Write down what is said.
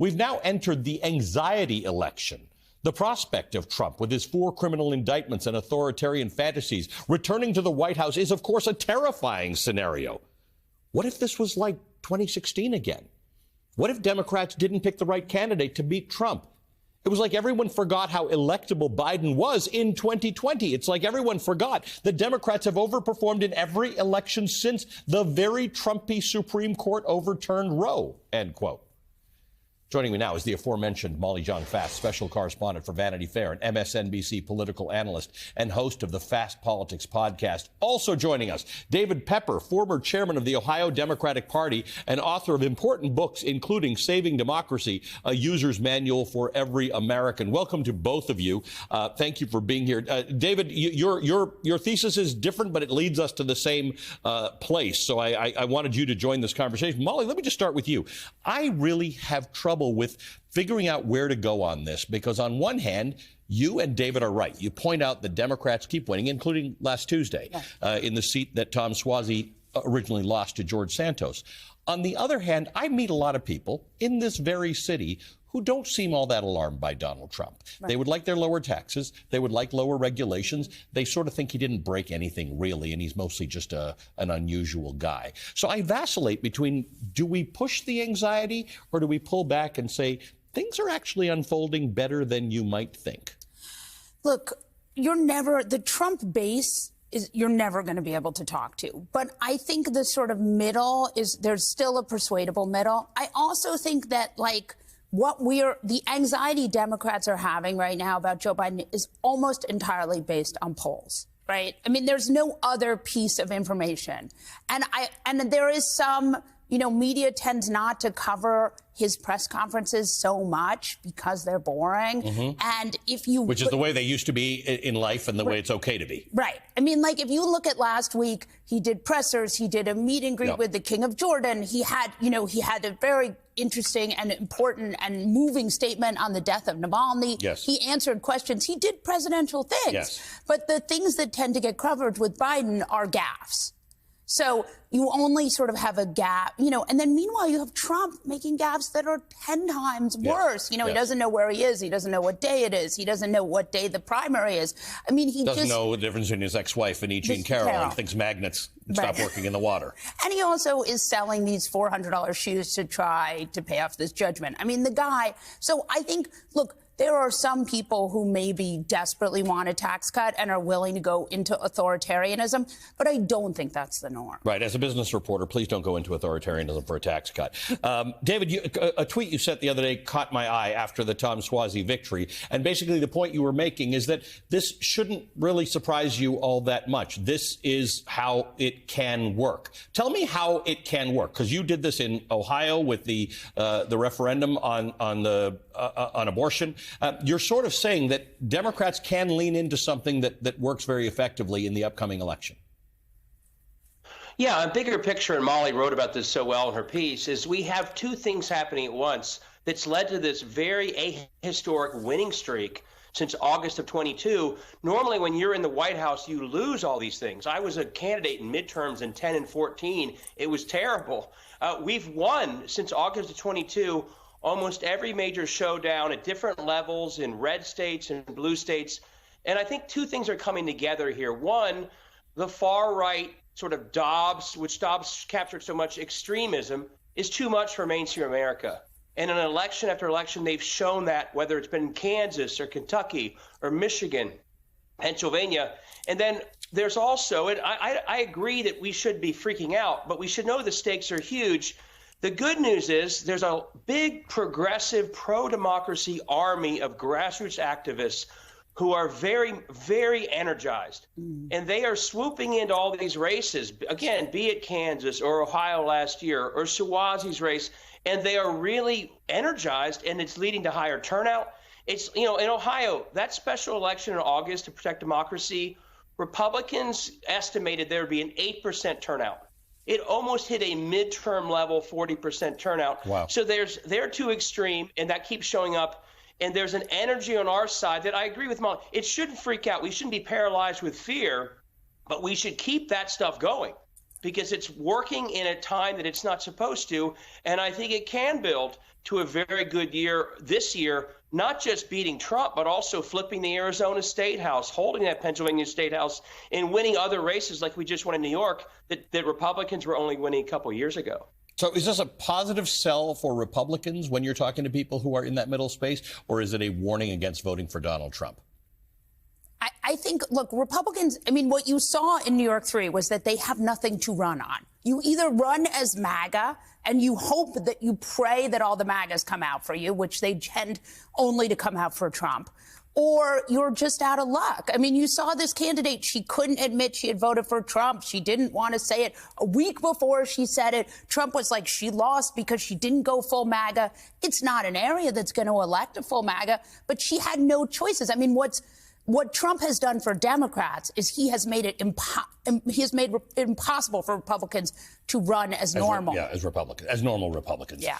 We've now entered the anxiety election. The prospect of Trump, with his 4 criminal indictments and authoritarian fantasies, returning to the White House is, of course, a terrifying scenario. What if this was like 2016 again? What if Democrats didn't pick the right candidate to beat Trump? It was like everyone forgot how electable Biden was in 2020. It's like everyone forgot that Democrats have overperformed in every election since the very Trumpy Supreme Court overturned Roe, end quote. Joining me now is the aforementioned Molly Jong-Fast, special correspondent for Vanity Fair, an MSNBC political analyst and host of the Fast Politics podcast. Also joining us, David Pepper, former chairman of the Ohio Democratic Party and author of important books, including Saving Democracy, a user's manual for every American. Welcome to both of you. Thank you for being here. David, your thesis is different, but it leads us to the same place. So I wanted you to join this conversation. Molly, let me just start with you. I really have trouble with figuring out where to go on this, because on one hand, you and David are right. You point out that Democrats keep winning, including last Tuesday, in the seat that Tom Suozzi originally lost to George Santos. On the other hand, I meet a lot of people in this very city who don't seem all that alarmed by Donald Trump. Right. They would like their lower taxes. They would like lower regulations. They sort of think he didn't break anything really, and he's mostly just an unusual guy. So I vacillate between, do we push the anxiety or do we pull back and say, things are actually unfolding better than you might think? Look, the Trump base you're never going to be able to talk to. But I think the sort of middle there's still a persuadable middle. I also think that, the anxiety Democrats are having right now about Joe Biden is almost entirely based on polls, right? I mean, there's no other piece of information. And there is some, media tends not to cover his press conferences so much because they're boring. And which is the way they used to be in life and the way it's okay to be. Right. I mean, if you look at last week, he did pressers, he did a meet and greet with the King of Jordan. He had a very interesting and important and moving statement on the death of Navalny. Yes. He answered questions. He did presidential things. Yes. But the things that tend to get covered with Biden are gaffes. So you only sort of have a gap, and then meanwhile you have Trump making gaffes that are 10 times worse. He doesn't know where he is. He doesn't know what day it is. He doesn't know what day the primary is. I mean, he doesn't know the difference between his ex-wife and E.G. Carroll and thinks magnets stop working in the water. And he also is selling these $400 shoes to try to pay off this judgment. I mean, the guy. So I think, look, there are some people who maybe desperately want a tax cut and are willing to go into authoritarianism, but I don't think that's the norm. Right. As a business reporter, please don't go into authoritarianism for a tax cut. David, a tweet you sent the other day caught my eye after the Tom Suozzi victory. And basically the point you were making is that this shouldn't really surprise you all that much. This is how it can work. Tell me how it can work, because you did this in Ohio with the referendum on abortion. You're sort of saying that Democrats can lean into something that works very effectively in the upcoming election. Yeah, a bigger picture, and Molly wrote about this so well in her piece, is we have two things happening at once that's led to this very ahistoric winning streak since August of 22. Normally, when you're in the White House, you lose all these things. I was a candidate in midterms in 10 and 14. It was terrible. We've won since August of 22 almost every major showdown at different levels in red states and blue states. And I think two things are coming together here. One, the far right sort of Dobbs, which Dobbs captured so much extremism, is too much for mainstream America. And in election after election, they've shown that, whether it's been Kansas or Kentucky or Michigan, Pennsylvania. And then there's also, and I agree that we should be freaking out, but we should know the stakes are huge. The good news is there's a big progressive pro-democracy army of grassroots activists who are very, very energized. And they are swooping into all these races, again, be it Kansas or Ohio last year or Suozzi's race, and they are really energized, and it's leading to higher turnout. It's, in Ohio, that special election in August to protect democracy, Republicans estimated there would be an 8% turnout. It almost hit a midterm level 40% turnout. Wow. So they're too extreme, and that keeps showing up. And there's an energy on our side that I agree with Molly. It shouldn't freak out. We shouldn't be paralyzed with fear, but we should keep that stuff going. because it's working in a time that it's not supposed to. And I think it can build to a very good year this year, not just beating Trump, but also flipping the Arizona State House, holding that Pennsylvania State House, and winning other races like we just won in New York that Republicans were only winning a couple of years ago. So is this a positive sell for Republicans when you're talking to people who are in that middle space, or is it a warning against voting for Donald Trump? I think, look, Republicans, I mean, what you saw in New York 3 was that they have nothing to run on. You either run as MAGA and you hope that you pray that all the MAGAs come out for you, which they tend only to come out for Trump, or you're just out of luck. I mean, you saw this candidate. She couldn't admit she had voted for Trump. She didn't want to say it. A week before she said it, Trump was like, she lost because she didn't go full MAGA. It's not an area that's going to elect a full MAGA, but she had no choices. I mean, what Trump has done for Democrats is he has made it impossible for Republicans to run as normal. As Republicans, as normal Republicans. Yeah.